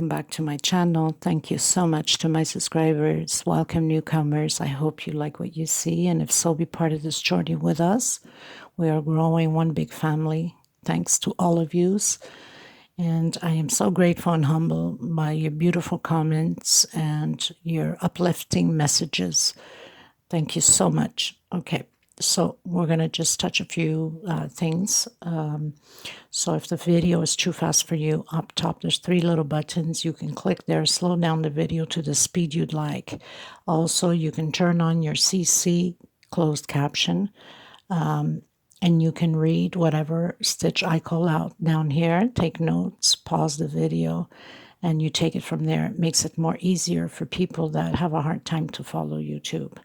welcome back to my channel. Thank you so much to my subscribers. Welcome newcomers. I hope you like what you see, and if so, be part of this journey with us. We are growing one big family, thanks to all of yous. And I am so grateful and humbled by your beautiful comments and your uplifting messages. Thank you so much. Okay, so we're going to just touch a few things. So if the video is too fast for you, up top there's 3 little buttons. You can click there, slow down the video to the speed you'd like. Also, you can turn on your CC closed caption. And you can read whatever stitch I call out down here, take notes, pause the video, and you take it from there. It makes it more easier for people that have a hard time to follow YouTube.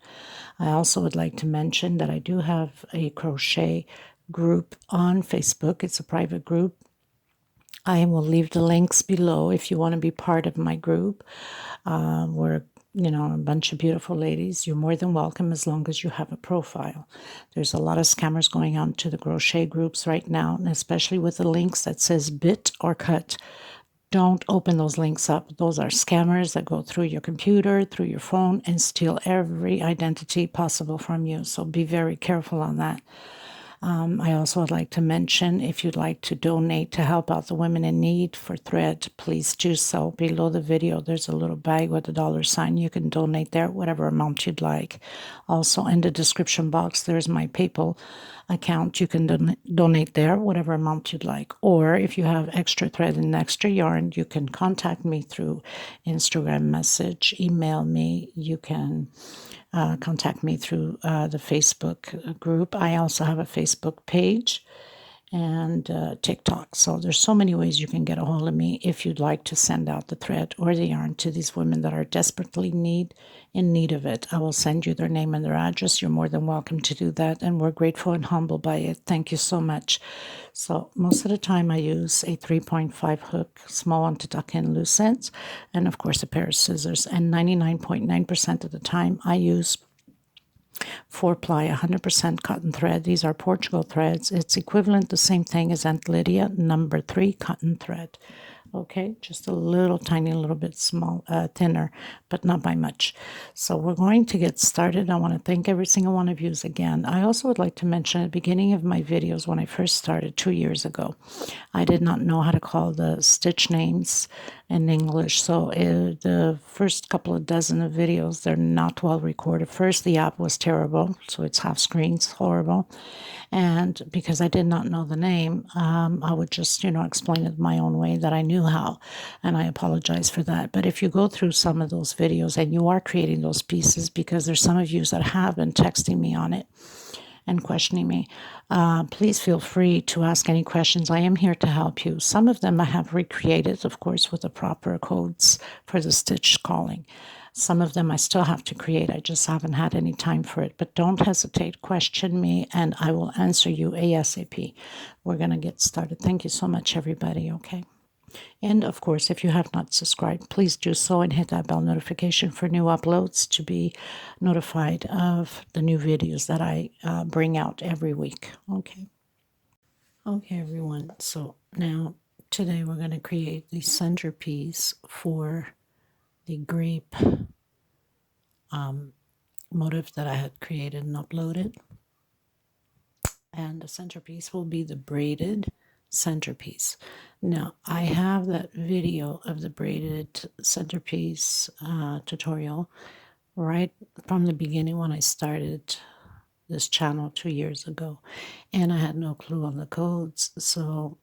I also would like to mention that I do have a crochet group on Facebook. It's a private group. I will leave the links below if you want to be part of my group. We're a bunch of beautiful ladies. You're more than welcome as long as you have a profile. There's a lot of scammers going on to the crochet groups right now, and especially with the links that says bit or cut. Don't open those links up. Those are scammers that go through your computer, through your phone, and steal every identity possible from you. So be very careful on that. I also would like to mention, if you'd like to donate to help out the women in need for thread, please do so. Below the video, there's a little bag with a $sign. You can donate there, whatever amount you'd like. Also, in the description box, there's my PayPal account. You can donate there, whatever amount you'd like. Or if you have extra thread and extra yarn, you can contact me through Instagram message, email me. You can contact me through the Facebook group. I also have a Facebook page and TikTok. So there's so many ways you can get a hold of me if you'd like to send out the thread or the yarn to these women that are desperately in need of it. I will send you their name and their address. You're more than welcome to do that, and we're grateful and humbled by it. Thank you so much. So most of the time I use a 3.5 hook, small one to tuck in loose ends, and of course a pair of scissors. And 99.9% of the time I use 4-ply 100% cotton thread. These are Portugal threads. It's equivalent, the same thing as Aunt Lydia, number 3 cotton thread. Okay, just a little tiny little bit thinner, but not by much. So we're going to get started. I want to thank every single one of you again. I also would like to mention at the beginning of my videos, when I first started 2 years ago, I did not know how to call the stitch names in English. So the first couple of dozen of videos, they're not well recorded. First, the app was terrible, so it's half screens, horrible. And because I did not know the name, I would just, explain it my own way that I knew how. And I apologize for that. But if you go through some of those videos and you are creating those pieces, because there's some of you that have been texting me on it and questioning me, please feel free to ask any questions. I am here to help you. Some of them I have recreated, of course, with the proper codes for the stitch calling. Some of them I still have to create. I just haven't had any time for it. But don't hesitate. Question me, and I will answer you ASAP. We're going to get started. Thank you so much, everybody, okay? And, of course, if you have not subscribed, please do so and hit that bell notification for new uploads to be notified of the new videos that I bring out every week, okay? Okay, everyone. So now, today we're going to create the centerpiece for the grape motif that I had created and uploaded. And the centerpiece will be the braided centerpiece. Now, I have that video of the braided centerpiece tutorial right from the beginning when I started this channel 2 years ago. And I had no clue on the codes, so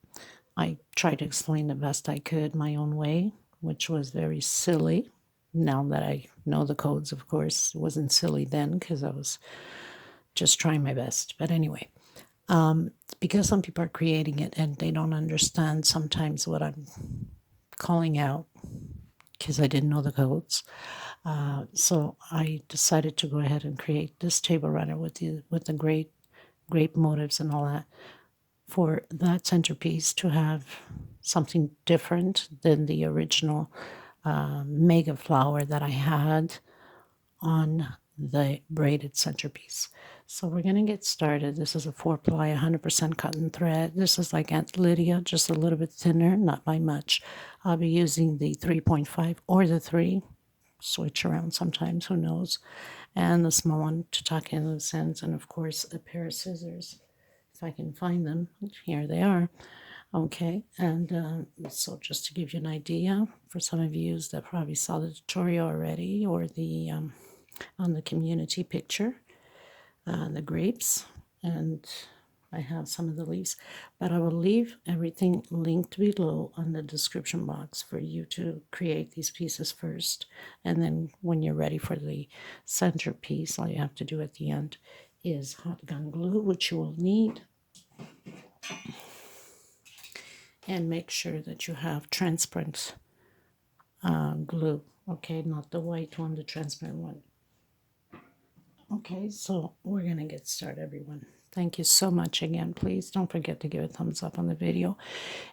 I tried to explain the best I could my own way, which was very silly. Now that I know the codes, of course, it wasn't silly then because I was just trying my best. But anyway, because some people are creating it and they don't understand sometimes what I'm calling out because I didn't know the codes. So I decided to go ahead and create this table runner with the grape motifs and all that, for that centerpiece to have something different than the original mega flower that I had on the braided centerpiece. So we're going to get started. This is a 4-ply 100% cotton thread. This is like Aunt Lydia, just a little bit thinner, not by much. I'll be using the 3.5 or the 3. Switch around sometimes, who knows. And the small one to tuck in loose ends. And of course, a pair of scissors, if I can find them. Here they are. Okay, and so just to give you an idea, for some of you that probably saw the tutorial already or the on the community picture, the grapes, and I have some of the leaves, but I will leave everything linked below on the description box for you to create these pieces first, and then when you're ready for the centerpiece, all you have to do at the end is hot gun glue, which you will need. And make sure that you have transparent glue, okay, not the white one, the transparent one. Okay, so we're gonna get started, everyone. Thank you so much again. Please don't forget to give a thumbs up on the video.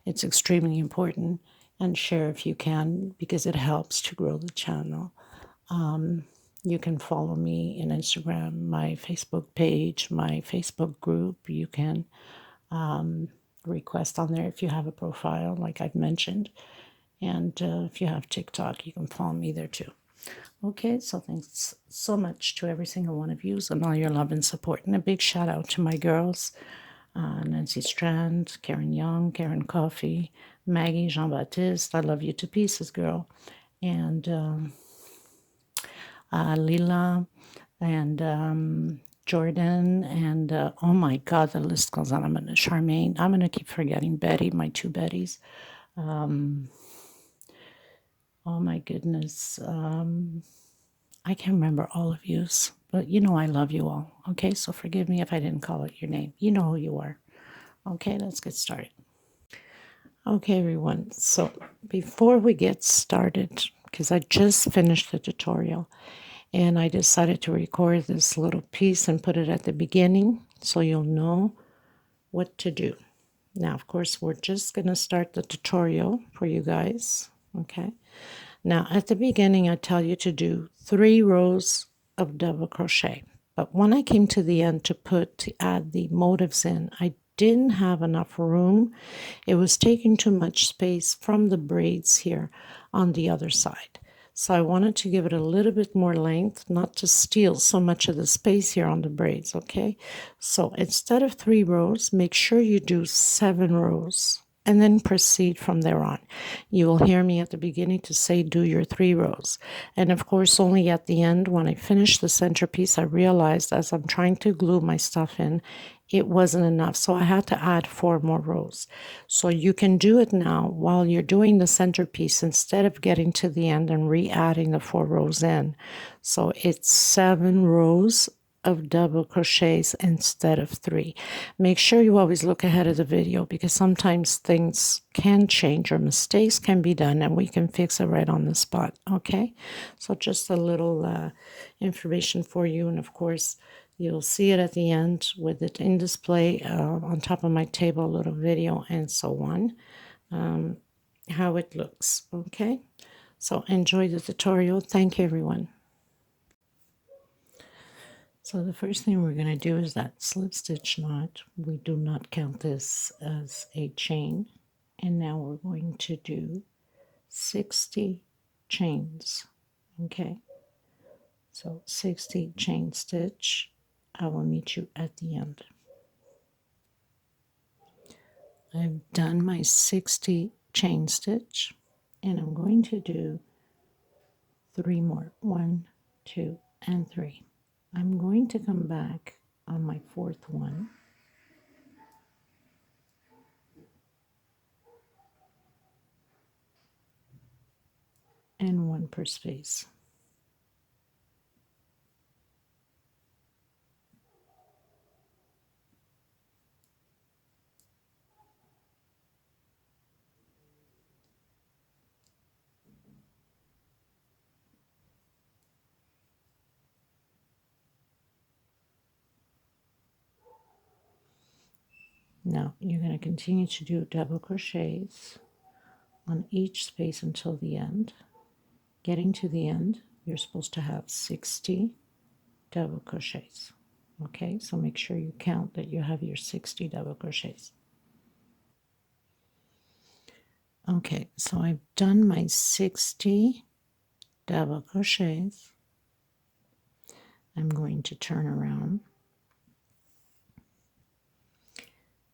It's extremely important, and share if you can, because it helps to grow the channel. You can follow me in Instagram, my Facebook page, my Facebook group. You can request on there if you have a profile, like I've mentioned. And if you have TikTok, you can follow me there too. Okay, so thanks so much to every single one of you and all your love and support. And a big shout out to my girls, Nancy Strand, Karen Young, Karen Coffey, Maggie, Jean-Baptiste. I love you to pieces, girl. And Lila, and Jordan, and oh my God, the list goes on. Charmaine. I'm going to keep forgetting Betty, my 2 Bettys. Oh my goodness. I can't remember all of yous, but you know I love you all. Okay, so forgive me if I didn't call out your name. You know who you are. Okay, let's get started. Okay, everyone. So before we get started, because I just finished the tutorial, and I decided to record this little piece and put it at the beginning so you'll know what to do. Now, of course, we're just going to start the tutorial for you guys. Okay. Now, at the beginning, I tell you to do 3 rows of double crochet. But when I came to the end to add the motifs in, I didn't have enough room. It was taking too much space from the braids here on the other side. So I wanted to give it a little bit more length, not to steal so much of the space here on the braids, okay? So instead of 3 rows, make sure you do 7 rows and then proceed from there on. You will hear me at the beginning to say do your 3 rows. And of course, only at the end, when I finished the centerpiece, I realized as I'm trying to glue my stuff in, it wasn't enough. So I had to add 4 more rows. So you can do it now while you're doing the centerpiece instead of getting to the end and re-adding the 4 rows in. So it's 7 rows of double crochets instead of 3. Make sure you always look ahead of the video, because sometimes things can change or mistakes can be done and we can fix it right on the spot. Okay, so just a little information for you, and of course you'll see it at the end with it in display on top of my table, a little video and so on, how it looks. Okay, so enjoy the tutorial. Thank you, everyone. So the first thing we're going to do is that slip stitch knot. We do not count this as a chain. And now we're going to do 60 chains. Okay, so 60 chain stitch. I will meet you at the end. I've done my 60 chain stitch, and I'm going to do 3 more. 1, 2, and 3. I'm going to come back on my 4th one. And 1 per space. Now you're going to continue to do double crochets on each space until the end. Getting to the end, you're supposed to have 60 double crochets. Okay, so make sure you count that you have your 60 double crochets. Okay, so I've done my 60 double crochets. I'm going to turn around.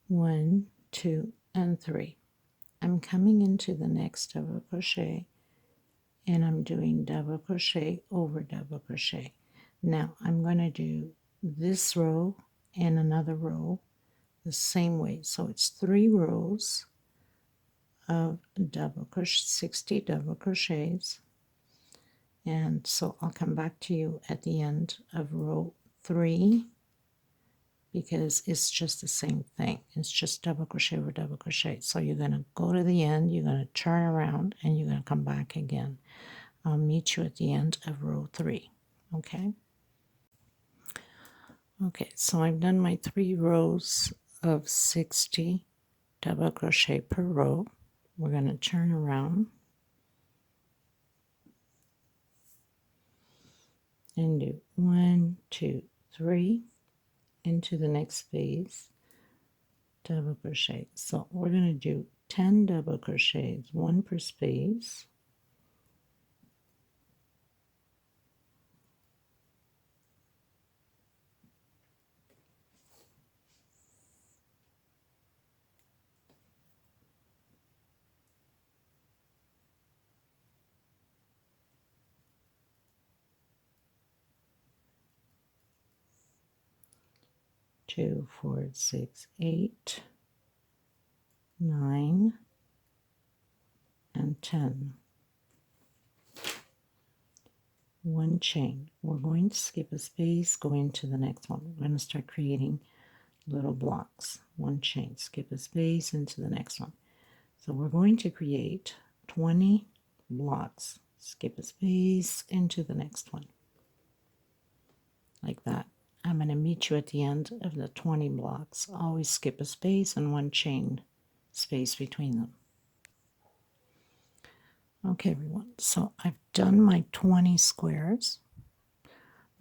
1, 2, and 3. I'm coming into the next double crochet and I'm doing double crochet over double crochet. Now I'm going to do this row and another row the same way. So it's 3 rows of double crochet, 60 double crochets. And so I'll come back to you at the end of row 3 because it's just the same thing. It's just double crochet over double crochet. So you're going to go to the end, you're going to turn around, and you're going to come back again. I'll meet you at the end of row 3. Okay? Okay, so I've done my 3 rows of 60 double crochet per row. We're going to turn around and do 1, 2, 3 into the next phase, double crochet. So we're going to do 10 double crochets, 1 per space. Two, 4, 6, 8, 9, and 10. 1 chain. We're going to skip a space, go into the next one. We're going to start creating little blocks. 1 chain, skip a space, into the next one. So we're going to create 20 blocks. Skip a space, into the next one. Like that. I'm going to meet you at the end of the 20 blocks. Always skip a space and 1 chain space between them. Okay, everyone, so I've done my 20 squares.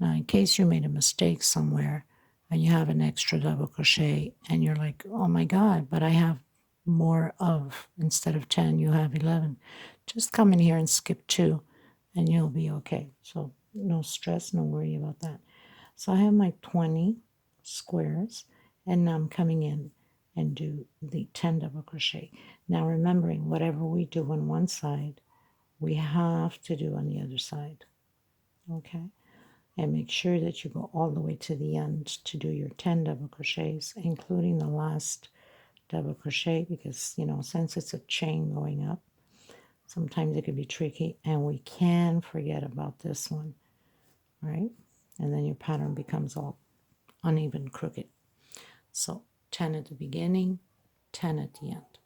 Now, in case you made a mistake somewhere and you have an extra double crochet and you're like, oh my God, but I have more of, instead of 10, you have 11. Just come in here and skip 2 and you'll be okay. So no stress, no worry about that. So I have my 20 squares and now I'm coming in and do the 10 double crochet. Now remembering, whatever we do on one side, we have to do on the other side. Okay? And make sure that you go all the way to the end to do your 10 double crochets, including the last double crochet, because, you know, since it's a chain going up, sometimes it could be tricky, and we can forget about this one, right? And then your pattern becomes all uneven, crooked. So 10 at the beginning, 10 at the end.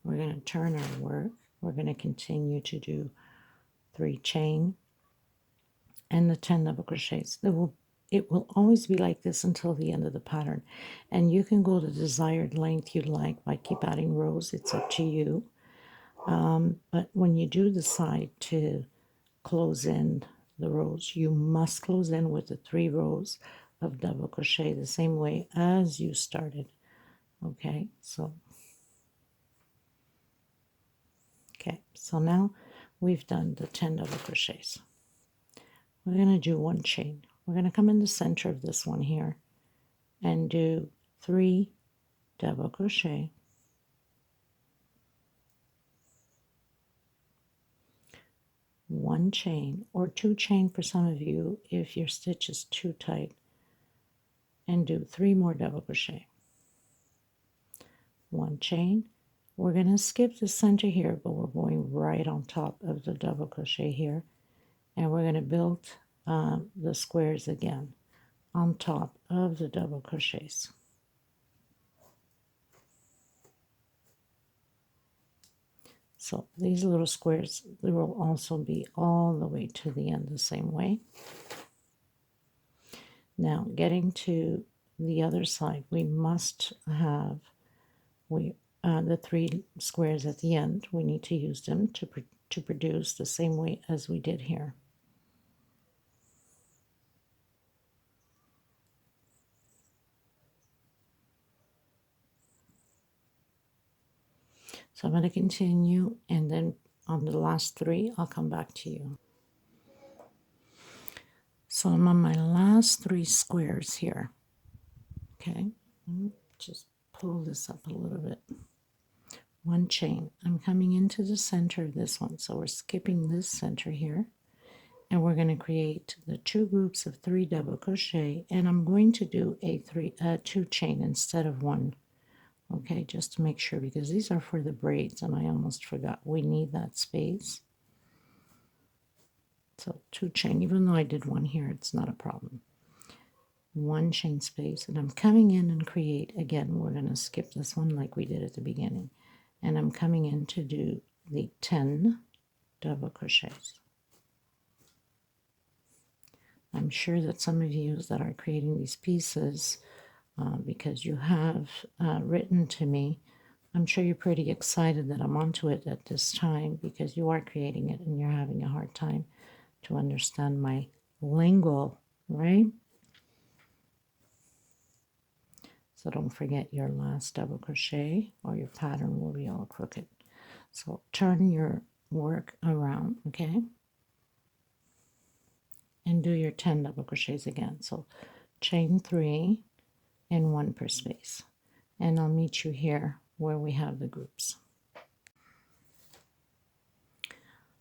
We're going to turn our work. We're going to continue to do 3 chain and the 10 double crochets. It will always be like this until the end of the pattern, and you can go the desired length you'd like by keep adding rows. It's up to you, but when you do decide to close in the rows, you must close in with the 3 rows of double crochet the same way as you started. Okay, so now we've done the 10 double crochets. We're going to do 1 chain. We're going to come in the center of this one here and do 3 double crochet, 1 chain, or 2 chain for some of you if your stitch is too tight, and do 3 more double crochet, 1 chain. We're going to skip the center here, but we're going right on top of the double crochet here, and we're going to build the squares again on top of the double crochets. So these little squares, they will also be all the way to the end the same way. Now, getting to the other side, we must have the 3 squares at the end. We need to use them to produce the same way as we did here. So I'm going to continue, and then on the last 3 I'll come back to you. So I'm on my last 3 squares here. Okay, just pull this up a little bit. 1 chain. I'm coming into the center of this one, so we're skipping this center here, and we're going to create the 2 groups of 3 double crochet, and I'm going to do a 2 chain instead of 1. Okay, just to make sure, because these are for the braids, and I almost forgot we need that space. So 2 chain, even though I did 1 here, it's not a problem. 1 chain space, and I'm coming in and create, again, we're going to skip this one like we did at the beginning, and I'm coming in to do the 10 double crochets. I'm sure that some of you that are creating these pieces, because you have written to me, I'm sure you're pretty excited that I'm onto it at this time, because you are creating it and you're having a hard time to understand my lingo, right? So don't forget your last double crochet or your pattern will be all crooked. So turn your work around, okay? And do your 10 double crochets again. So chain 3 and 1 per space. And I'll meet you here where we have the groups.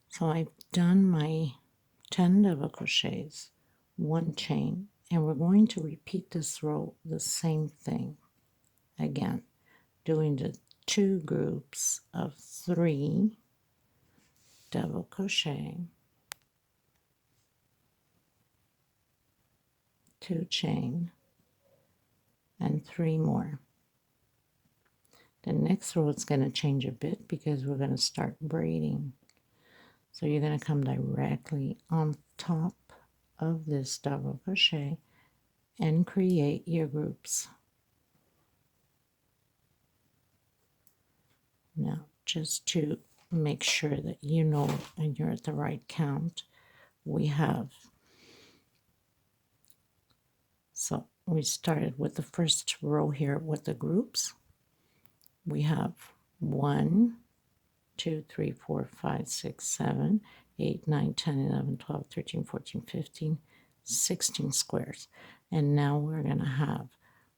So I've done my 10 double crochets, 1 chain, and we're going to repeat this row the same thing again, doing the 2 groups of 3 double crochet, 2 chain, and 3 more. The next row is going to change a bit because we're going to start braiding. So you're going to come directly on top of this double crochet and create your groups. Now, just to make sure that you know and you're at the right count, we have, so we started with the first row here with the groups. We have 1, 2, 3, 4, 5, 6, 7, 8, 9, 10, 11, 12, 13, 14, 15, 16 squares. And now we're going to have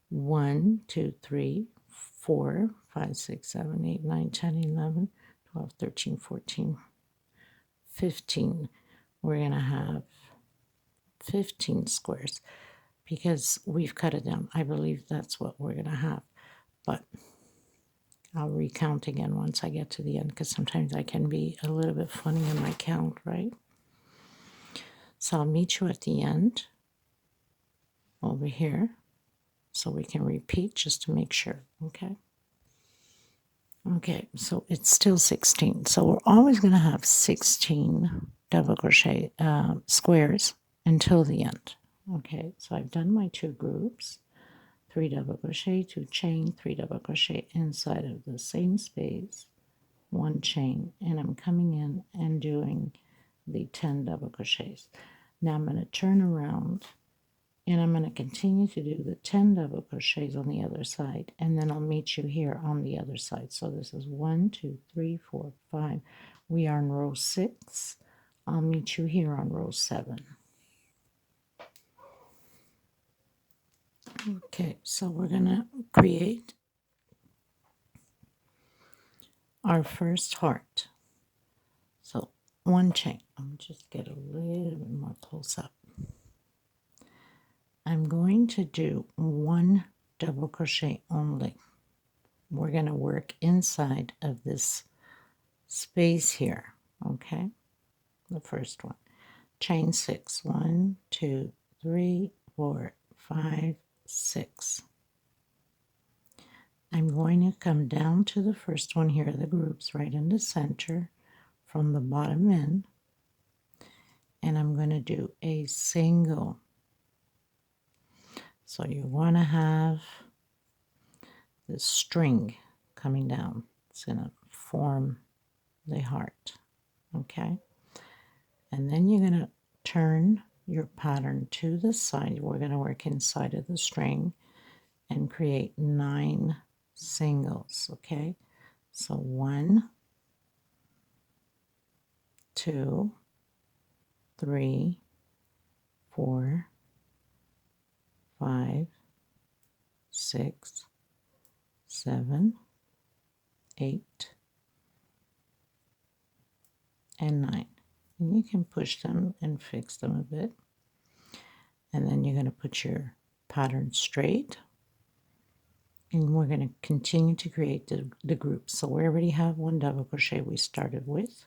1, 2, 3, 4, 5, 6, 7, 8, 9, 10, 11, 12, 13, 14, 15. We're going to have 15 squares because we've cut it down. I believe that's what we're going to have. But I'll recount again once I get to the end, because sometimes I can be a little bit funny in my count, right? So I'll meet you at the end over here so we can repeat just to make sure, okay? Okay, so it's still 16. So we're always going to have 16 double crochet squares until the end. Okay, so I've done my 2 groups. 3 double crochet, 2 chain, 3 double crochet inside of the same space, 1 chain, and I'm coming in and doing the 10 double crochets. Now I'm going to turn around and I'm going to continue to do the 10 double crochets on the other side, and then I'll meet you here on the other side. So this is 1, 2, 3, 4, 5. We are in row 6. I'll meet you here on row 7. Okay, so we're going to create our first heart. So 1 chain. I'll just get a little bit more close up. I'm going to do 1 double crochet only. We're going to work inside of this space here, okay? The first one. Chain 6. 1, 2, 3, 4, 5, 6. I'm going to come down to the first one here, the groups, right in the center from the bottom in, and I'm going to do a single. So you want to have this string coming down. It's going to form the heart, okay? And then you're going to turn your pattern to the side. We're going to work inside of the string and create 9 singles, okay? So 1, 2, 3, 4, 5, 6, 7, 8, and 9. And you can push them and fix them a bit. And then you're going to put your pattern straight. And we're going to continue to create the group. So we already have 1 double crochet we started with.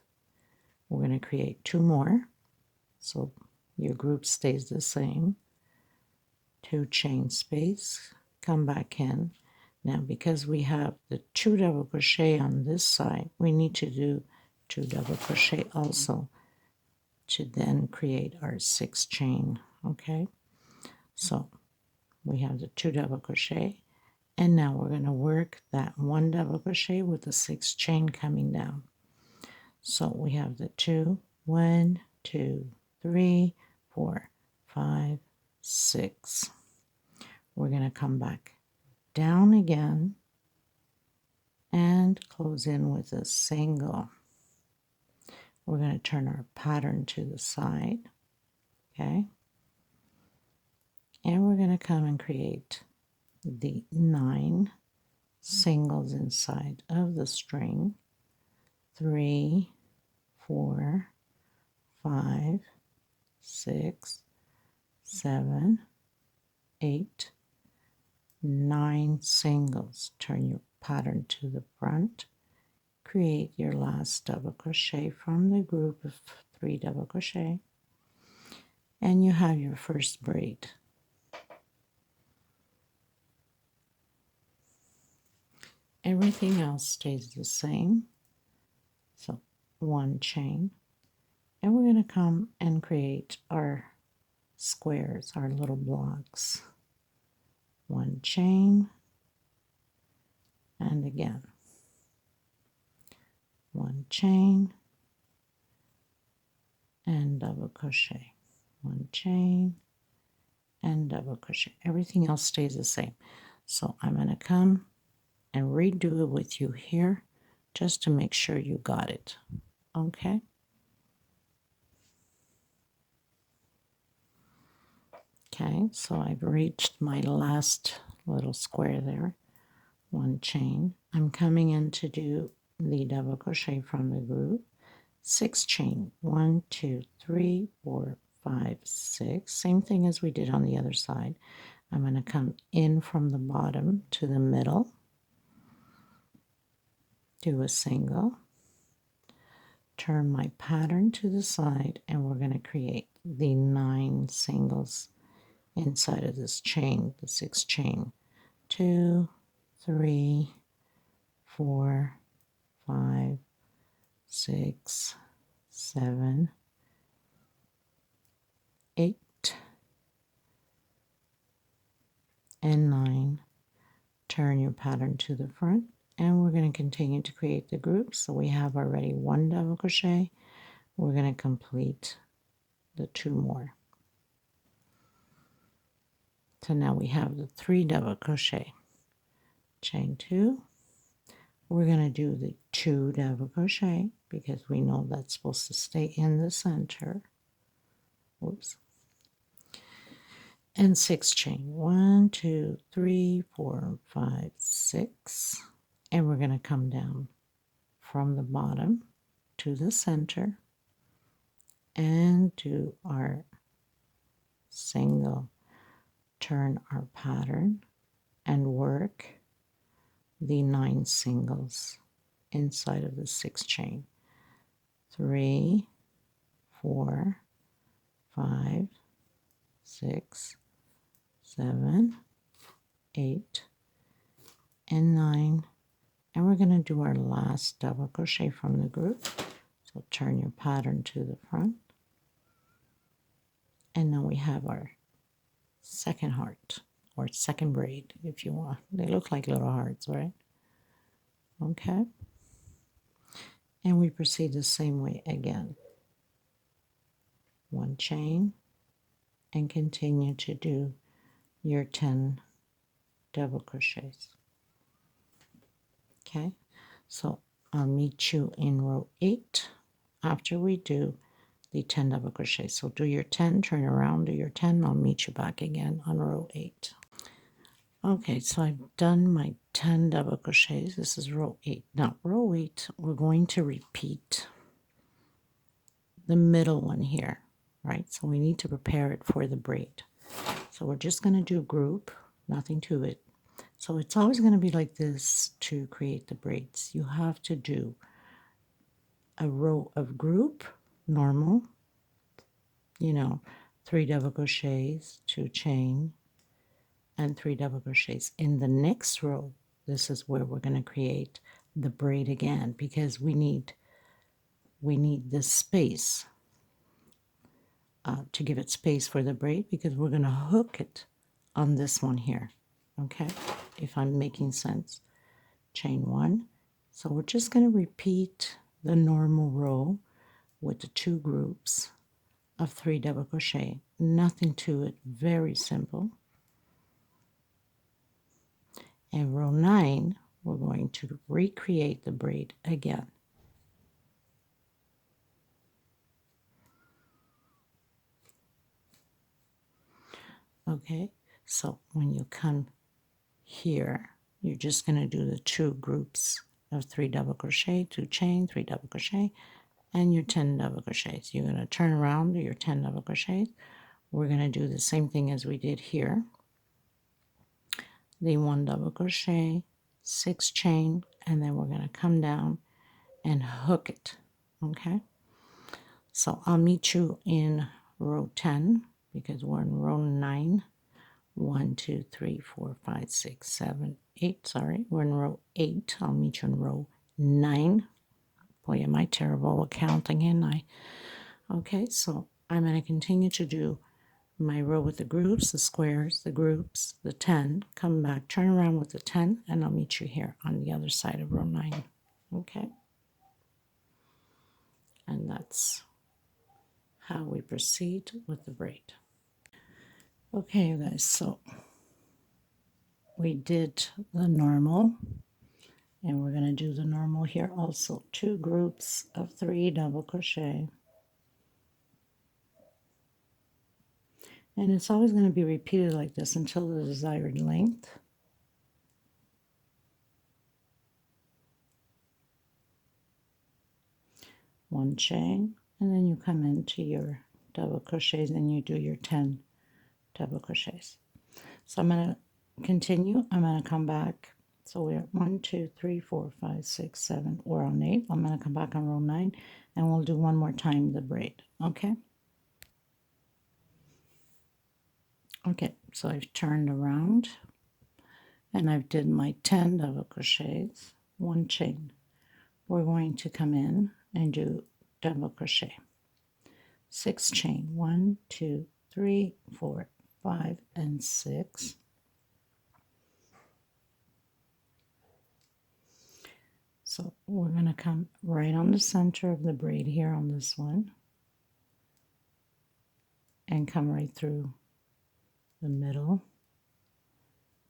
We're going to create 2 more. So your group stays the same. 2 chain space, come back in. Now because we have the 2 double crochet on this side, we need to do 2 double crochet also to then create our 6 chain. Okay, so we have the 2 double crochet, and now we're going to work that 1 double crochet with the 6 chain coming down. So we have the 2, 1, 2, 3, 4, 5, 6. We're going to come back down again and close in with a single. We're going to turn our pattern to the side, okay? And we're going to come and create the 9 singles inside of the string. 3, 4, 5, 6, 7, 8, 9 singles. Turn your pattern to the front. Create your last double crochet from the group of 3 double crochet, and you have your first braid. Everything else stays the same. So 1 chain, and we're going to come and create our squares, our little blocks. 1 chain, and again 1 chain and double crochet, 1 chain and double crochet. Everything else stays the same. So I'm going to come and redo it with you here just to make sure you got it. Okay? Okay, so I've reached my last little square there. 1 chain. I'm coming in to do the double crochet from the group. 6 chain. 1, 2, 3, 4, 5, 6. Same thing as we did on the other side. I'm going to come in from the bottom to the middle. Do a single. Turn my pattern to the side, and we're going to create the 9 singles inside of this chain, the 6 chain. 2, 3, 4, 5, 6, 7, 8, and 9. Turn your pattern to the front, and we're going to continue to create the group. So we have already 1 double crochet. We're going to complete the 2 more. So now we have the 3 double crochet. Chain 2. We're going to do the 2 double crochet because we know that's supposed to stay in the center. Oops. And 6 chain. 1, 2, 3, 4, 5, 6. And we're going to come down from the bottom to the center and do our single. Turn our pattern and work the 9 singles inside of the 6 chain. 3, 4, 5, 6, 7, 8, and 9. And we're going to do our last double crochet from the group. So turn your pattern to the front. And now we have our second heart, or second braid if you want. They look like little hearts, right? Okay. And we proceed the same way again. 1 chain, and continue to do your 10 double crochets. Okay, So I'll meet you in row 8 after we do the 10 double crochet. So do your 10, turn around, do your 10. I'll meet you back again on row 8. Okay, so I've done my 10 double crochets. This is row 8. Now, row 8, we're going to repeat the middle one here, right? So we need to prepare it for the braid. So we're just going to do group, nothing to it. So it's always going to be like this to create the braids. You have to do a row of group, normal, 3 double crochets, 2 chain, and 3 double crochets. In the next row, this is where we're going to create the braid again, because we need this space to give it space for the braid, because we're going to hook it on this one here. Okay, if I'm making sense. Chain 1. So we're just going to repeat the normal row with the 2 groups of 3 double crochet. Nothing to it, very simple. And row 9, we're going to recreate the braid again. Okay, so when you come here, you're just going to do the 2 groups of 3 double crochet, 2 chain, 3 double crochet, and your 10 double crochets. You're going to turn around, do your 10 double crochets. We're going to do the same thing as we did here. The 1 double crochet, 6 chain, and then we're going to come down and hook it. Okay, so I'll meet you in row 10 because we're in row 9. 1, 2, 3, 4, 5, 6, 7, 8. Sorry, we're in row 8. I'll meet you in row 9. Boy, am I terrible at counting, ain't I? Okay, so I'm going to continue to do my row with the groups, the squares, the groups, the 10, come back, turn around with the 10, and I'll meet you here on the other side of row 9. Okay? And that's how we proceed with the braid. Okay, you guys, so we did the normal, and we're going to do the normal here also. 2 groups of 3 double crochet. And it's always going to be repeated like this until the desired length. One chain, and then you come into your double crochets and you do your 10 double crochets. So I'm going to continue. I'm going to come back. So we're 1, 2, 3, 4, 5, 6, 7. We're on 8. I'm going to come back on row 9, and we'll do one more time the braid. Okay? Okay, so I've turned around and I've did my 10 double crochets, 1 chain. We're going to come in and do double crochet. 6 chain, 1, 2, 3, 4, 5, and 6. So we're going to come right on the center of the braid here on this one and come right through the middle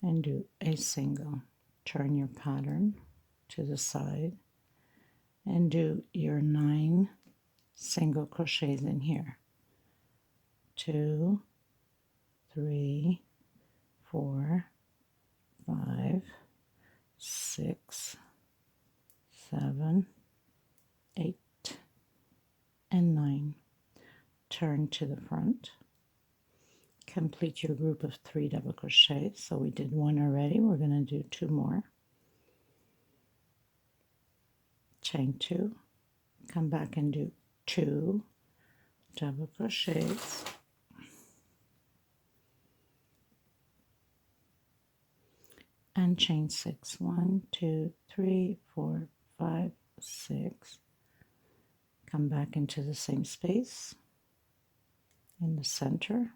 and do a single. Turn your pattern to the side and do your 9 single crochets in here. 2, 3, 4, 5, 6, 7, 8, and 9. Turn to the front. Complete your group of 3 double crochets. So we did 1 already. We're going to do 2 more. Chain 2. Come back and do 2 double crochets. And chain 6. 1, 2, 3, 4, 5, 6. Come back into the same space in the center.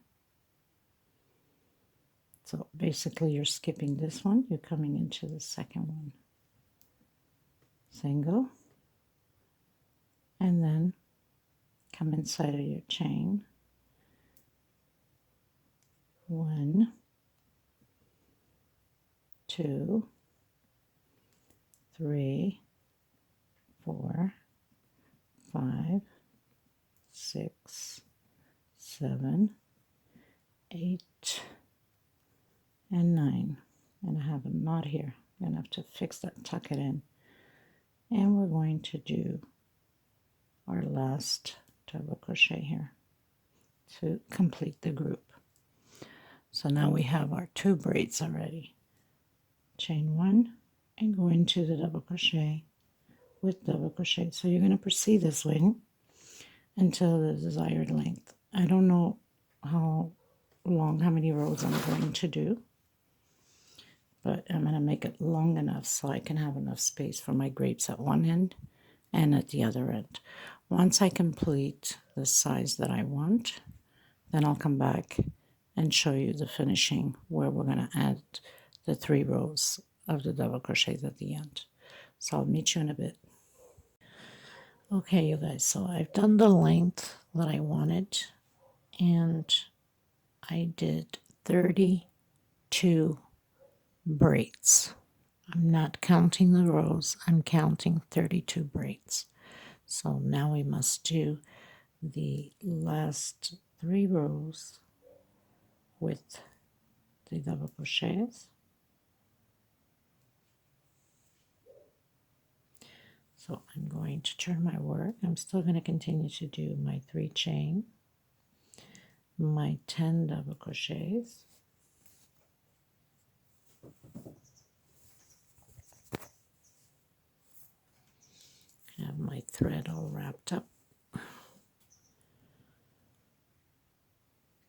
So basically you're skipping this one, you're coming into the second one. Single, and then come inside of your chain. 1, 2, 3, 6, 7, 8, and 9. And I have a knot here. I'm going to have to fix that, tuck it in. And we're going to do our last double crochet here to complete the group. So now we have our 2 braids already. Chain 1 and go into the double crochet with double crochet. So you're going to proceed this way until the desired length. I don't know how many rows I'm going to do, but I'm going to make it long enough so I can have enough space for my grapes at one end and at the other end. Once I complete the size that I want, then I'll come back and show you the finishing where we're going to add the 3 rows of the double crochets at the end. So I'll meet you in a bit. Okay, you guys, so I've done the length that I wanted, and I did 32 braids. I'm not counting the rows, I'm counting 32 braids. So now we must do the last 3 rows with the double crochets. So I'm going to turn my work. I'm still going to continue to do my 3 chain, my 10 double crochets, have my thread all wrapped up.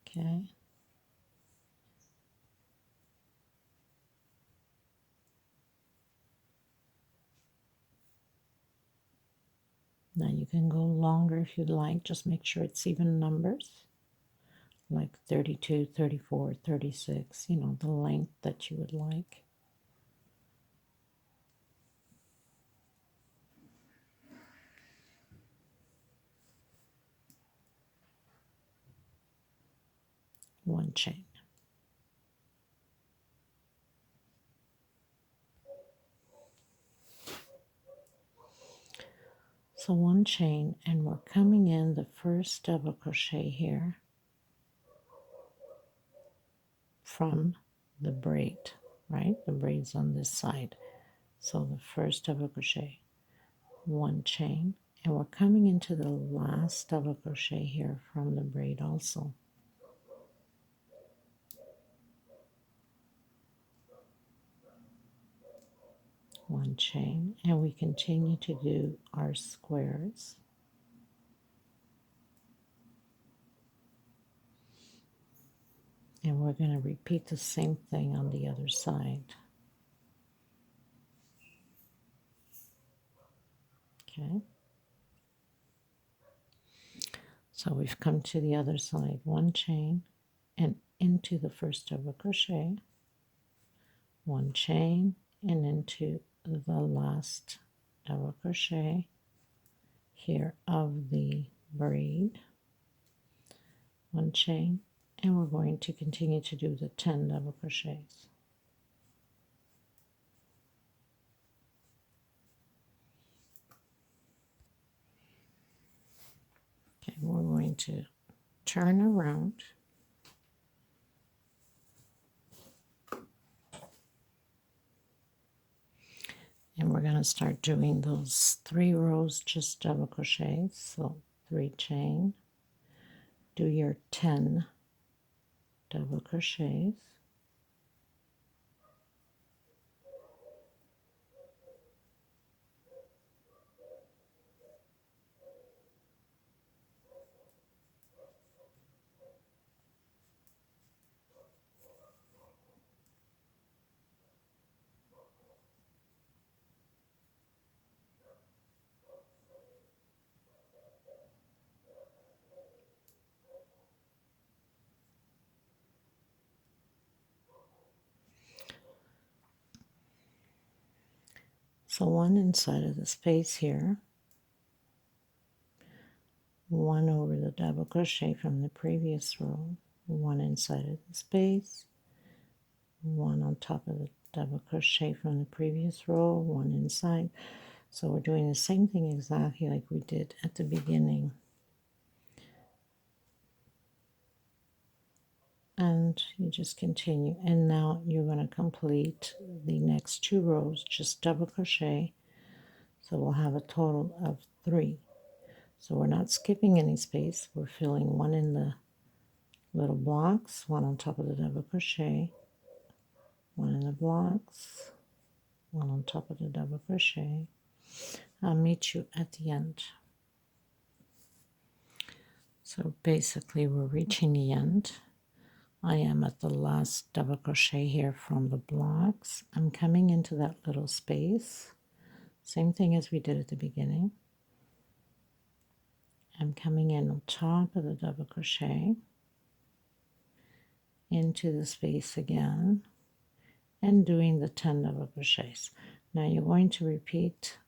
Okay. Now you can go longer if you'd like, just make sure it's even numbers, like 32, 34, 36, you know, the length that you would like. One chain. So one chain, and we're coming in the first double crochet here from the braid, right? The braid's on this side. So the first double crochet, one chain, and we're coming into the last double crochet here from the braid also. One chain, and we continue to do our squares. And we're going to repeat the same thing on the other side. Okay. So we've come to the other side, one chain, and into the first double crochet, one chain, and into the last double crochet here of the braid, one chain, and we're going to continue to do the 10 double crochets. Okay, we're going to turn around and we're going to start doing those 3 rows just double crochets. So 3 chain, do your 10 double crochets, so one inside of the space here, one over the double crochet from the previous row, one inside of the space, one on top of the double crochet from the previous row, one inside. So we're doing the same thing exactly like we did at the beginning. and you just continue. And now you're going to complete the next 2 rows, just double crochet. So we'll have a total of 3. So we're not skipping any space. We're filling 1 in the little blocks, 1 on top of the double crochet, 1 in the blocks, 1 on top of the double crochet. I'll meet you at the end. So basically we're reaching the end. I am at the last double crochet here from the blocks. I'm coming into that little space. Same thing as we did at the beginning. I'm coming in on top of the double crochet, into the space again, and doing the 10 double crochets. Now you're going to repeat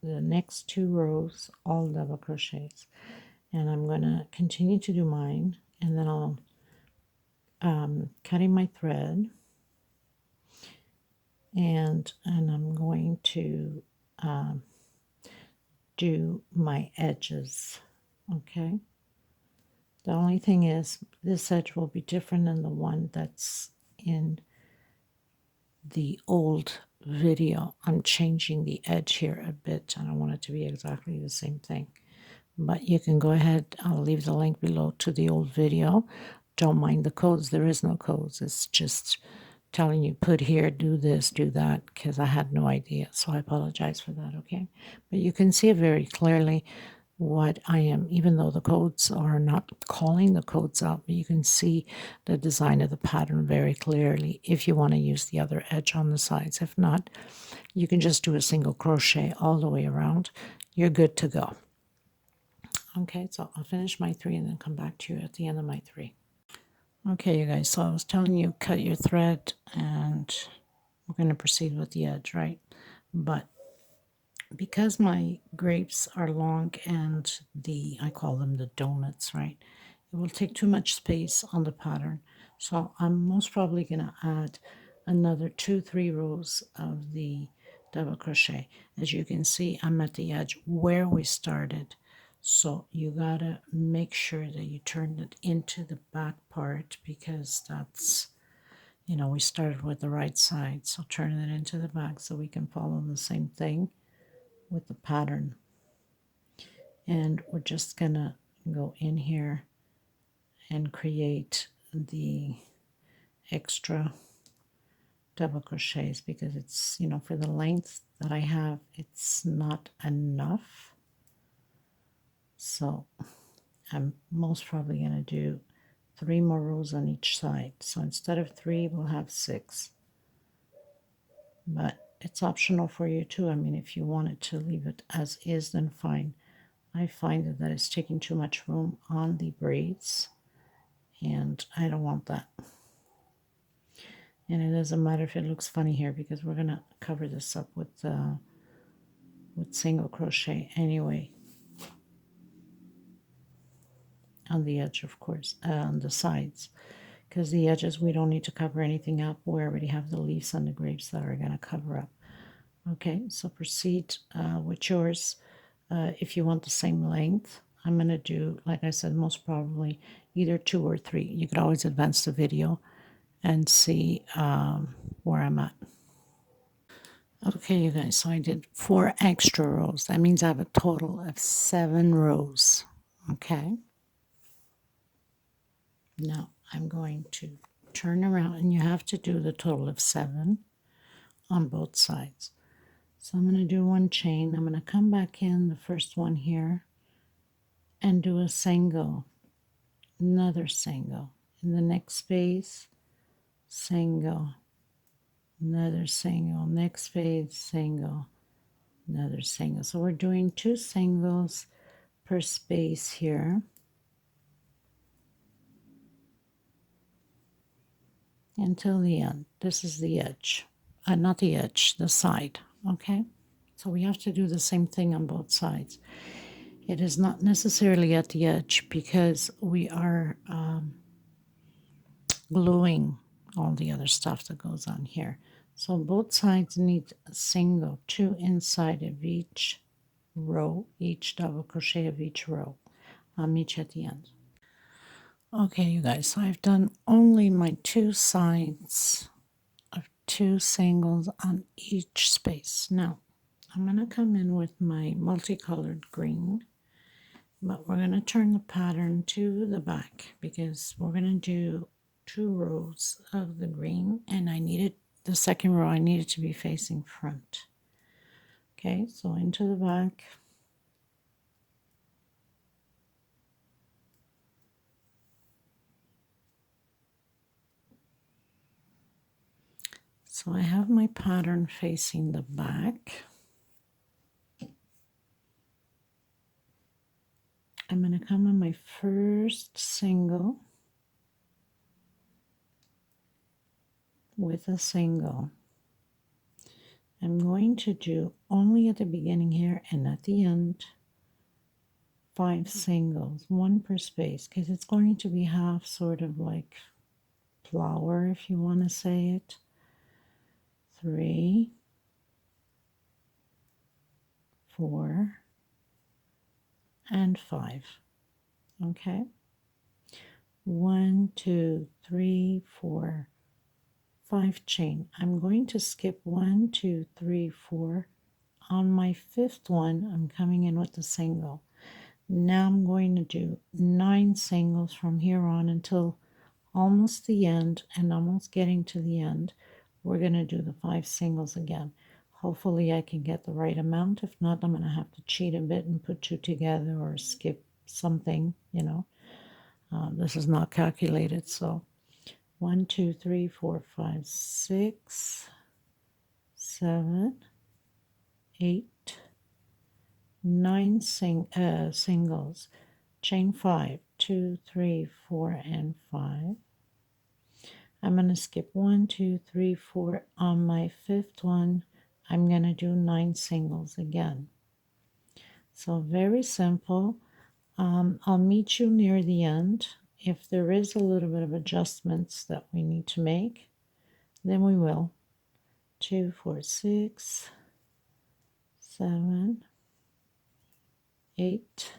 the next 2 rows all double crochets, and I'm going to continue to do mine, and then I'll cutting my thread, and I'm going to do my edges. Okay, the only thing is this edge will be different than the one that's in the old video. I'm changing the edge here a bit. I don't want it to be exactly the same thing, but you can go ahead. I'll leave the link below to the old video. Don't mind the codes. There is no codes. It's just telling you put here, do this, do that, because I had no idea. So I apologize for that, okay? But you can see it very clearly what I am, even though the codes are not calling the codes out, but you can see the design of the pattern very clearly if you want to use the other edge on the sides. If not, you can just do a single crochet all the way around. You're good to go. Okay, so I'll finish my 3 and then come back to you at the end of my 3. Okay, you guys, so I was telling you, cut your thread, and we're going to proceed with the edge, right? But because my grapes are long and I call them the donuts, right? It will take too much space on the pattern. So I'm most probably going to add another 2-3 rows of the double crochet. As you can see, I'm at the edge where we started. So you gotta make sure that you turn it into the back part, because that's, you know, we started with the right side. So turn it into the back so we can follow the same thing with the pattern. And we're just gonna go in here and create the extra double crochets, because it's, you know, for the length that I have, it's not enough. So I'm most probably going to do 3 more rows on each side. So instead of 3, we'll have 6. But it's optional for you too. I mean, if you wanted to leave it as is, then fine. I find that it's taking too much room on the braids, and I don't want that. And it doesn't matter if it looks funny here, because we're going to cover this up with single crochet anyway. On the edge, of course, on the sides, because the edges we don't need to cover anything up. We already have the leaves and the grapes that are going to cover up. Okay, so proceed with yours. If you want the same length, I'm going to do, like I said, most probably either 2 or 3. You could always advance the video and see where I'm at. Okay, you guys, so I did 4 extra rows. That means I have a total of 7 rows. Okay. Now I'm going to turn around, and you have to do the total of 7 on both sides. So I'm going to do 1 chain. I'm going to come back in the first one here and do a single, another single. In the next space, single, another single, next space, single, another single. So we're doing 2 singles per space here. Until the end. This is the edge. Not the edge, the side. Okay? So we have to do the same thing on both sides. It is not necessarily at the edge, because we are gluing all the other stuff that goes on here. So both sides need a single, 2 inside of each row, each double crochet of each row. I'll meet you at the end. Okay, you guys, so I've done only my 2 sides of 2 singles on each space. Now, I'm going to come in with my multicolored green, but we're going to turn the pattern to the back because we're going to do 2 rows of the green, and the second row I need it to be facing front. Okay, so into the back. So I have my pattern facing the back. I'm going to come on my first single with a single. I'm going to do only at the beginning here and at the end 5 singles, 1 per space, because it's going to be half sort of like flower, if you want to say it. 3, 4, and 5. Okay, 1, 2, 3, 4, 5 chain. I'm going to skip 1, 2, 3, 4. On my 5th one, I'm coming in with a single. Now I'm going to do 9 singles from here on until almost the end, and almost getting to the end. We're going to do the 5 singles again. Hopefully I can get the right amount. If not, I'm going to have to cheat a bit and put 2 together or skip something, you know. This is not calculated, so 1, 2, 3, 4, 5, 6, 7, 8, 9 singles. Chain 5, 2, 3, 4, and 5. I'm going to skip 1, 2, 3, 4. On my 5th one, I'm going to do 9 singles again. So very simple. I'll meet you near the end. If there is a little bit of adjustments that we need to make, then we will. 2, 4, 6, 7, 8,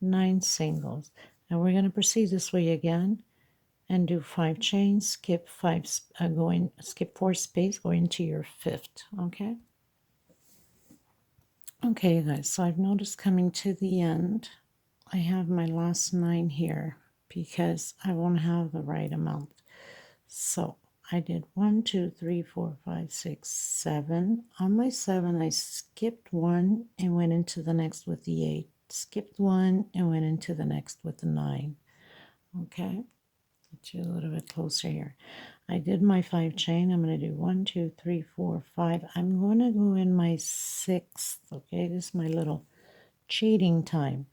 9 singles. And we're going to proceed this way again and do 5 chains, skip 4 space, going into your 5th. Okay, you guys, so I've noticed coming to the end, I have my last 9 here because I won't have the right amount. So I did 1, 2, 3, 4, 5, 6, 7. On my 7, I skipped 1 and went into the next with the 8. Skipped 1 and went into the next with the 9. Okay, get you a little bit closer here. I did my 5 chain. I'm going to do 1, 2, 3, 4, 5. I'm going to go in my 6th. Okay, this is my little cheating time.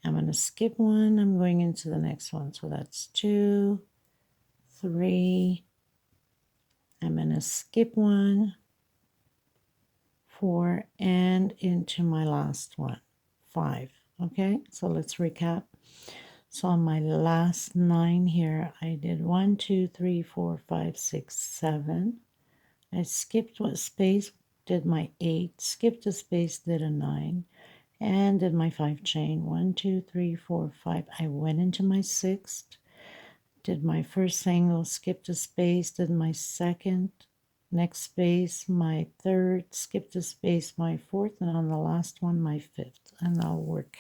I'm going to skip 1. I'm going into the next one. So that's 2, 3. I'm going to skip 1, 4, and into my last one, 5. Okay, so let's recap. So on my last 9 here, I did 1, 2, 3, 4, 5, 6, 7. I skipped a space, did my 8, skipped a space, did a 9, and did my 5 chain. 1, 2, 3, 4, 5. I went into my 6th, did my first single, skipped a space, did my 2nd, next space, my 3rd, skipped a space, my 4th, and on the last one, my 5th. And that'll work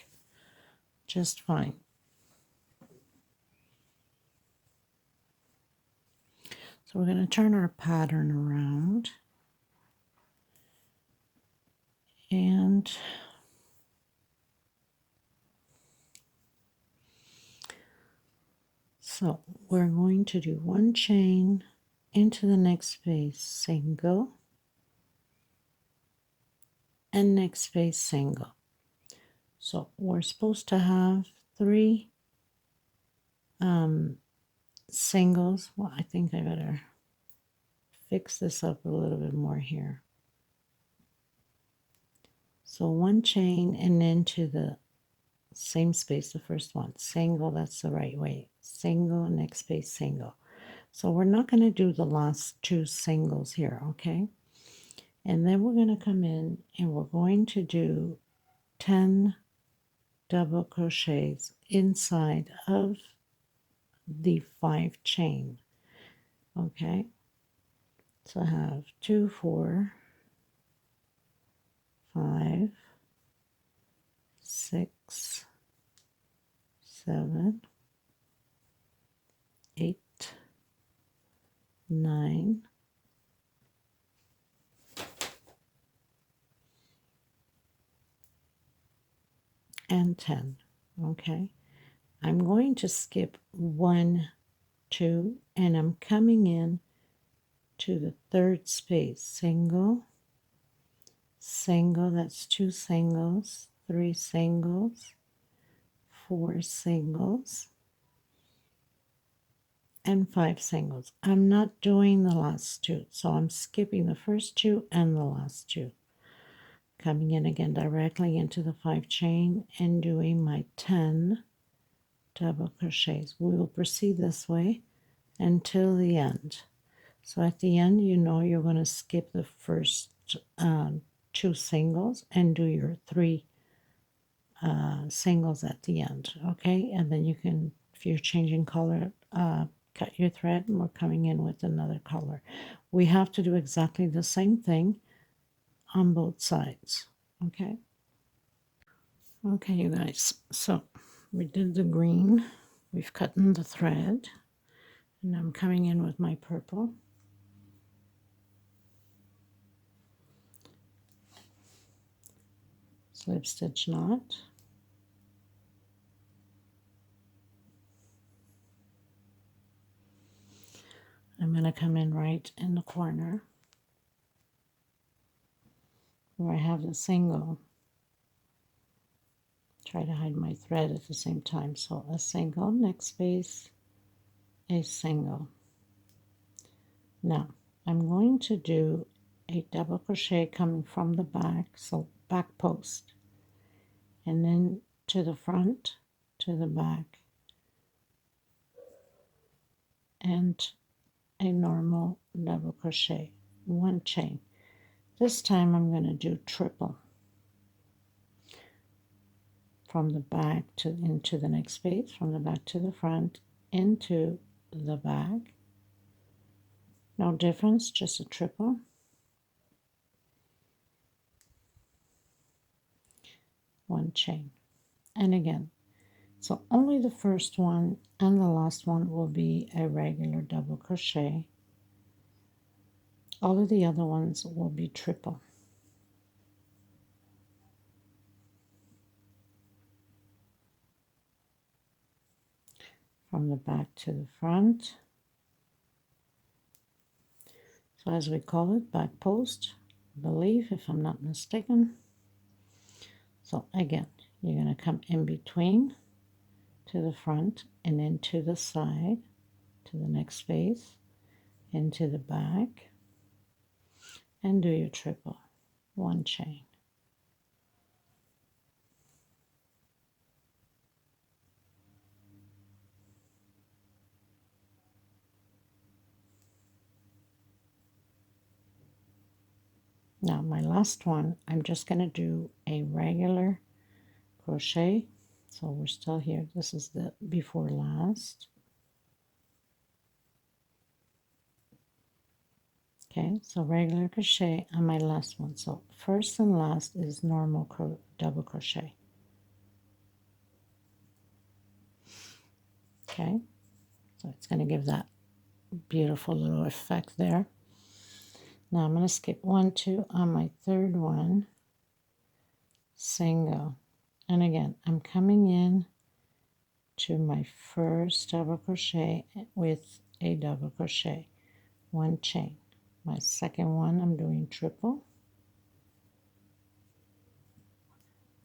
just fine. So we're going to turn our pattern around. And so we're going to do 1 chain into the next space, single, and next space, single. So we're supposed to have 3 singles. Well, I think I better fix this up a little bit more here. So 1 chain and into the same space, the first one, single, that's the right way, single, next space, single. So we're not going to do the last 2 singles here, okay? And then we're going to come in and we're going to do 10 double crochets inside of the 5 chain. Okay, so I have 2, 4, 5, 6, 7, 8, 9, and 10. Okay, I'm going to skip 1, 2, and I'm coming in to the 3rd space. Single, single, that's 2 singles, 3 singles, 4 singles, and 5 singles. I'm not doing the last 2, so I'm skipping the first 2 and the last 2. Coming in again directly into the 5 chain and doing my 10 double crochets. We will proceed this way until the end. So at the end, you know you're going to skip the first 2 singles and do your 3 singles at the end, okay? And then you can, if you're changing color, cut your thread, and we're coming in with another color. We have to do exactly the same thing on both sides, okay? Okay, you guys, so we did the green, we've cut in the thread, and I'm coming in with my purple. Slip stitch knot. I'm going to come in right in the corner where I have the single. Try to hide my thread at the same time. So a single, next space, a single. Now I'm going to do a double crochet coming from the back, so back post, and then to the front, to the back, and a normal double crochet, 1 chain. This time I'm going to do triple from the back to into the next space, from the back to the front, into the back. No difference, just a triple. One chain. And again, so only the first one and the last one will be a regular double crochet. All of the other ones will be triple. From the back to the front. So as we call it, back post, I believe, if I'm not mistaken. So again, you're going to come in between to the front and into the side, to the next space, into the back, and do your triple, 1 chain. Now my last one, I'm just going to do a regular crochet. So we're still here. This is the before last. Okay, so regular crochet on my last one. So first and last is normal double crochet. Okay, so it's going to give that beautiful little effect there. Now I'm going to skip 1, 2 on my third one, single, and again I'm coming in to my first double crochet with a double crochet, 1 chain. My second one I'm doing triple,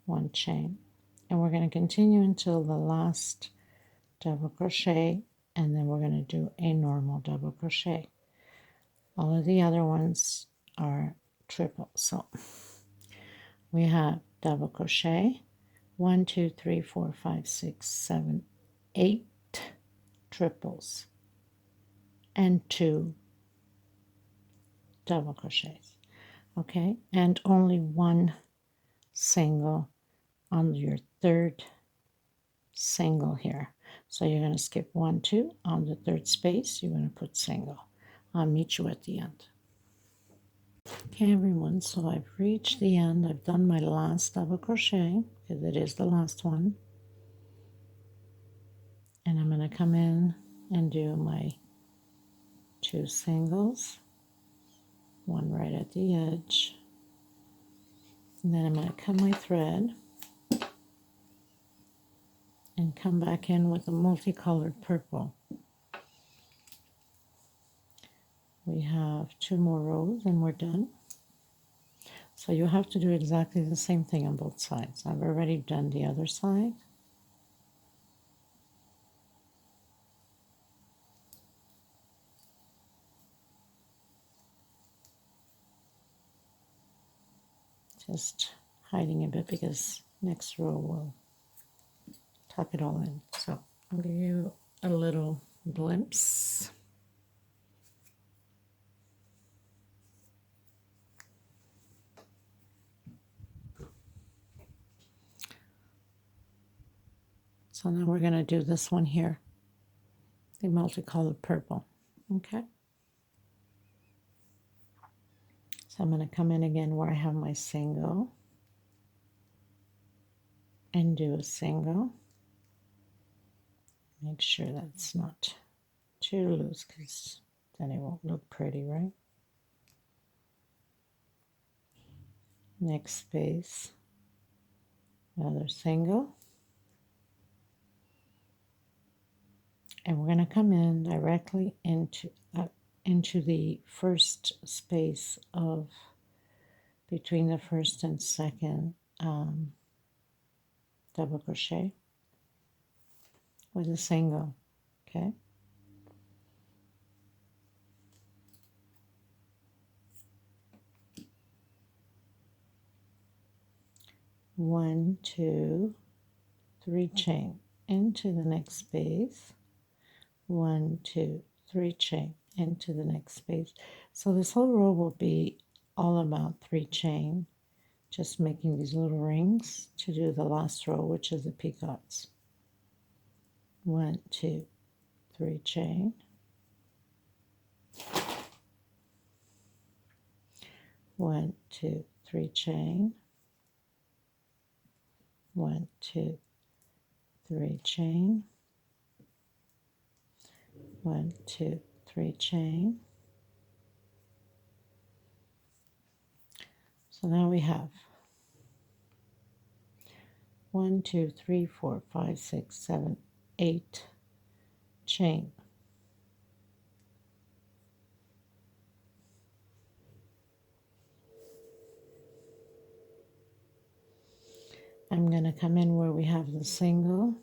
1 chain, and we're going to continue until the last double crochet, and then we're going to do a normal double crochet. All of the other ones are triple. So we have double crochet, 1, 2, 3, 4, 5, 6, 7, 8 triples, and 2 double crochets. Okay, and only 1 single on your third single here. So you're going to skip 1, 2. On the third space, you're going to put single. I'll meet you at the end. Okay, everyone, so I've reached the end. I've done my last double crochet, because it is the last one. And I'm going to come in and do my 2 singles, one right at the edge. And then I'm going to cut my thread and come back in with a multicolored purple. We have 2 more rows and we're done. So you have to do exactly the same thing on both sides. I've already done the other side. Just hiding a bit because next row will tuck it all in. So I'll give you a little glimpse. So now we're going to do this one here, the multicolored purple. Okay. So I'm going to come in again where I have my single and do a single. Make sure that's not too loose because then it won't look pretty, right? Next space, another single. And we're going to come in directly into the first space of between the first and second double crochet with a single. Okay. One, 2, 3 chain into the next space. 1, 2, 3 chain into the next space. So this whole row will be all about 3 chain, just making these little rings to do the last row, which is the peacocks. 1, 2, 3 chain. 1, 2, 3 chain. 1, 2, 3 chain. 1, 2, 3 chain. So now we have 1, 2, 3, 4, 5, 6, 7, 8 chain. I'm going to come in where we have the single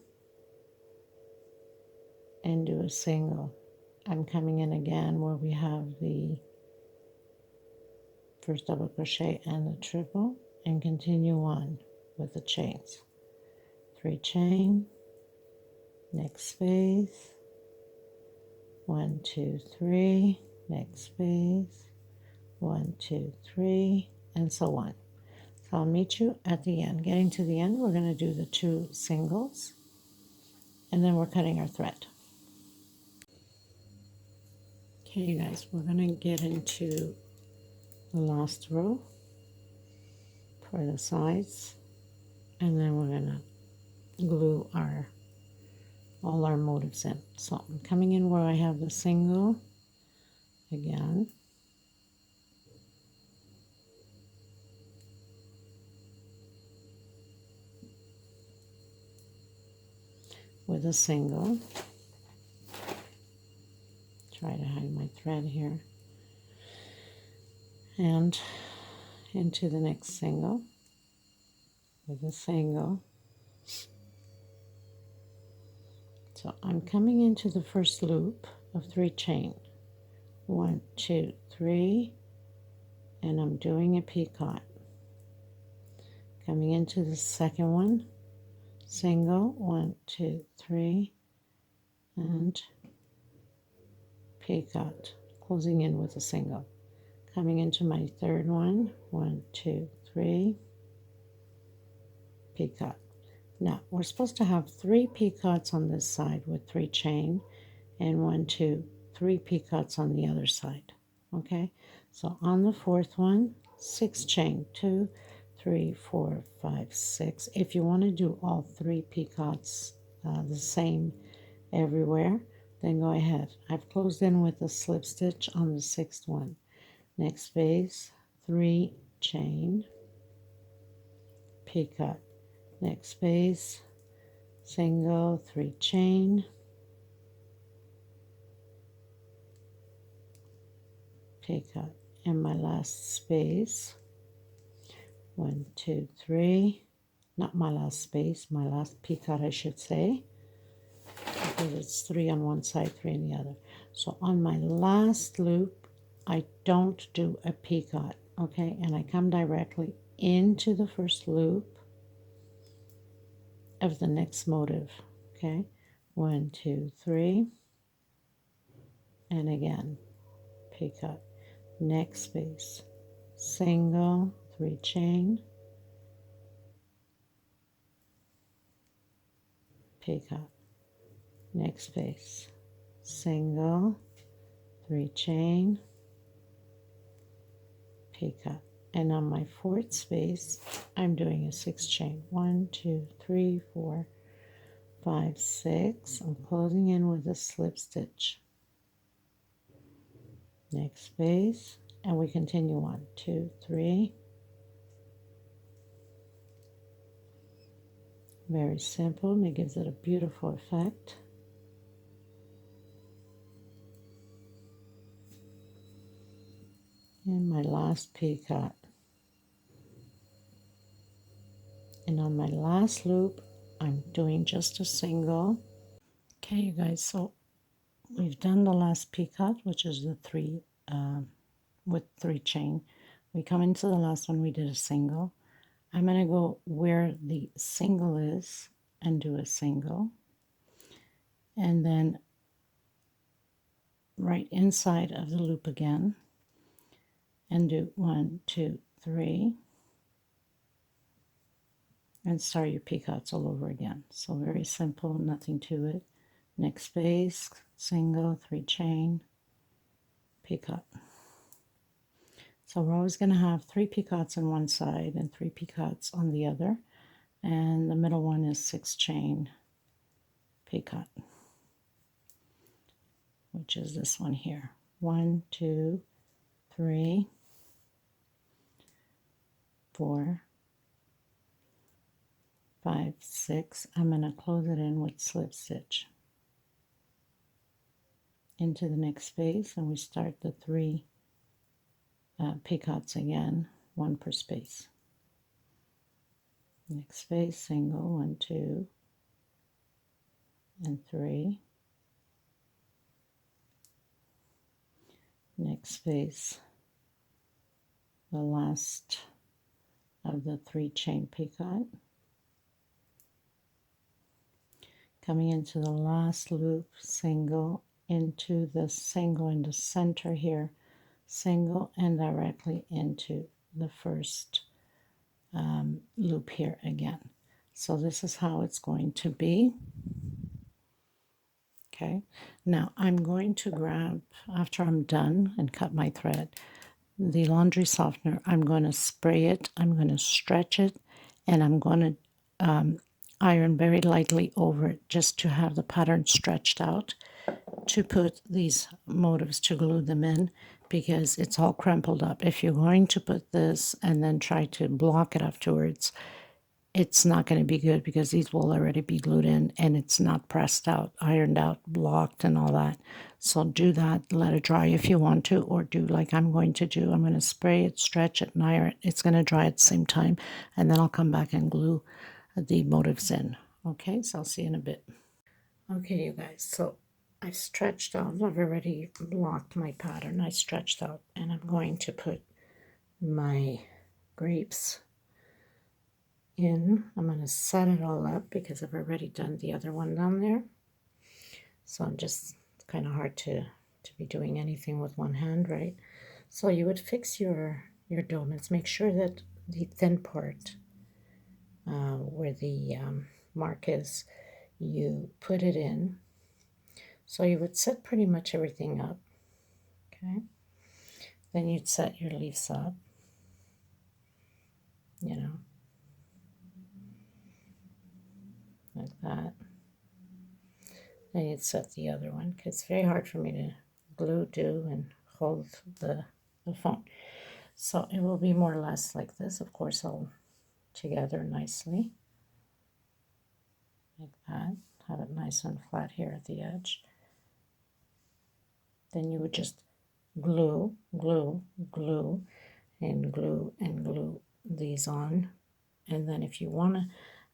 and do a single. I'm coming in again where we have the first double crochet and the triple and continue on with the chains. 3 chain, next space, 1, 2, 3, next space, 1, 2, 3, and so on. So I'll meet you at the end. Getting to the end, we're going to do the 2 singles and then we're cutting our thread. Okay, you guys, we're going to get into the last row for the sides, and then we're going to glue all our motifs in. So I'm coming in where I have the single again, with a single. Try to hide my thread here, and into the next single with a single. So I'm coming into the first loop of 3 chain. 1, 2, 3, and I'm doing a peacock. Coming into the second one, single, 1, 2, 3, and peacock, closing in with a single. Coming into my third one, 1, 2, 3, peacock. Now, we're supposed to have 3 picots on this side with 3 chain, and 1, 2, 3 picots on the other side. Okay, so on the 4th one, 6 chain, 2, 3, 4, 5, 6. If you want to do all 3 picots the same everywhere, then go ahead. I've closed in with a slip stitch on the 6th one. Next space, 3 chain, picot. Next space, single, 3 chain, picot. In my last space, 1, 2, 3. Not my last space, my last picot, I should say, because it's 3 on one side, 3 on the other. So on my last loop, I don't do a picot, okay? And I come directly into the first loop of the next motif, okay? 1, 2, 3, and again, picot. Next space, single, 3 chain, picot. Next space, single, 3 chain, picot. And on my 4th space, I'm doing a 6 chain. 1, 2, 3, 4, 5, 6. I'm closing in with a slip stitch. Next space, and we continue 1, 2, 3. Very simple, and it gives it a beautiful effect. And my last picot. And on my last loop, I'm doing just a single. Okay, you guys, so we've done the last picot, which is the 3 with 3 chain. We come into the last one, we did a single. I'm going to go where the single is and do a single. And then right inside of the loop again and do 1, 2, 3. And start your picots all over again. So very simple, nothing to it. Next space, single, 3 chain, picot. So we're always going to have 3 picots on one side and 3 picots on the other. And the middle one is 6 chain, picot, which is this one here. 1, 2, 3, 4, 5, 6. I'm going to close it in with slip stitch into the next space, and we start the 3 picots again, 1 per space. Next space, single, 1, 2, and 3. Next space, the last of the 3 chain picot. Coming into the last loop, single, into the single in the center here, single, and directly into the first loop here again. So this is how it's going to be. Okay, now I'm going to grab, after I'm done and cut my thread, the laundry softener. I'm going to spray it, I'm going to stretch it, and I'm going to iron very lightly over it just to have the pattern stretched out to put these motifs, to glue them in, because it's all crumpled up. If you're going to put this and then try to block it afterwards, it's not going to be good, because these will already be glued in and it's not pressed out, ironed out, blocked, and all that. So do that, let it dry if you want to, or do like I'm going to do. I'm going to spray it, stretch it, and iron it. It's going to dry at the same time, and then I'll come back and glue the motifs in. Okay, so I'll see you in a bit. Okay, you guys, so I've stretched out. I've already blocked my pattern. I stretched out, and I'm going to put my grapes in. I'm going to set it all up because I've already done the other one down there. So I'm just kind of hard to be doing anything with one hand, right? So you would fix your donuts. Make sure that the thin part where the mark is, you put it in. So you would set pretty much everything up, okay? Then you'd set your leaves up, you know, like that. Then you'd set the other one, because it's very hard for me to glue to and hold the phone. So it will be more or less like this, of course, all together nicely, like that. Have it nice and flat here at the edge. Then you would just glue, glue, glue, and glue and glue these on. And then if you want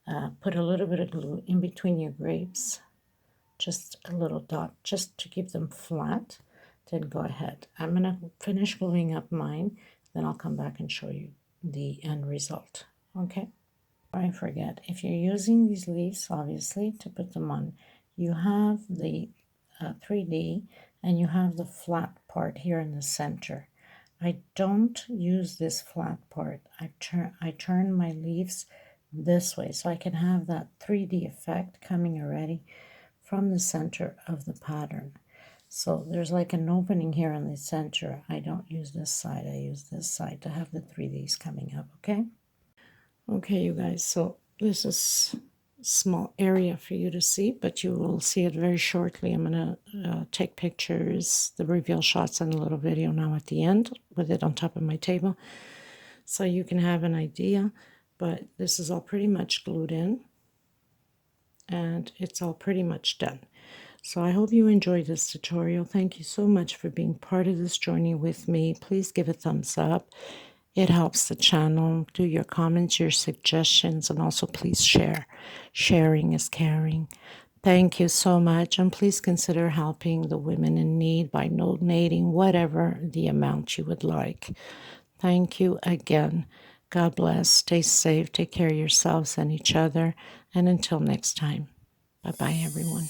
to put a little bit of glue in between your grapes, just a little dot, just to keep them flat, then go ahead. I'm going to finish gluing up mine, then I'll come back and show you the end result, okay? I forget, if you're using these leaves, obviously, to put them on, you have the 3D and you have the flat part here in the center. I don't use this flat part. I turn my leaves this way so I can have that 3D effect coming already from the center of the pattern. So there's like an opening here in the center. I don't use this side, I use this side to have the 3Ds coming up, okay? Okay, you guys, so this is a small area for you to see, but you will see it very shortly. I'm going to take pictures, the reveal shots, and a little video now at the end with it on top of my table so you can have an idea. But this is all pretty much glued in, and it's all pretty much done. So I hope you enjoyed this tutorial. Thank you so much for being part of this journey with me. Please give a thumbs up. It helps the channel. Do your comments, your suggestions, and also please share. Sharing is caring. Thank you so much, and please consider helping the women in need by donating whatever the amount you would like. Thank you again. God bless. Stay safe. Take care of yourselves and each other. And until next time, bye-bye, everyone.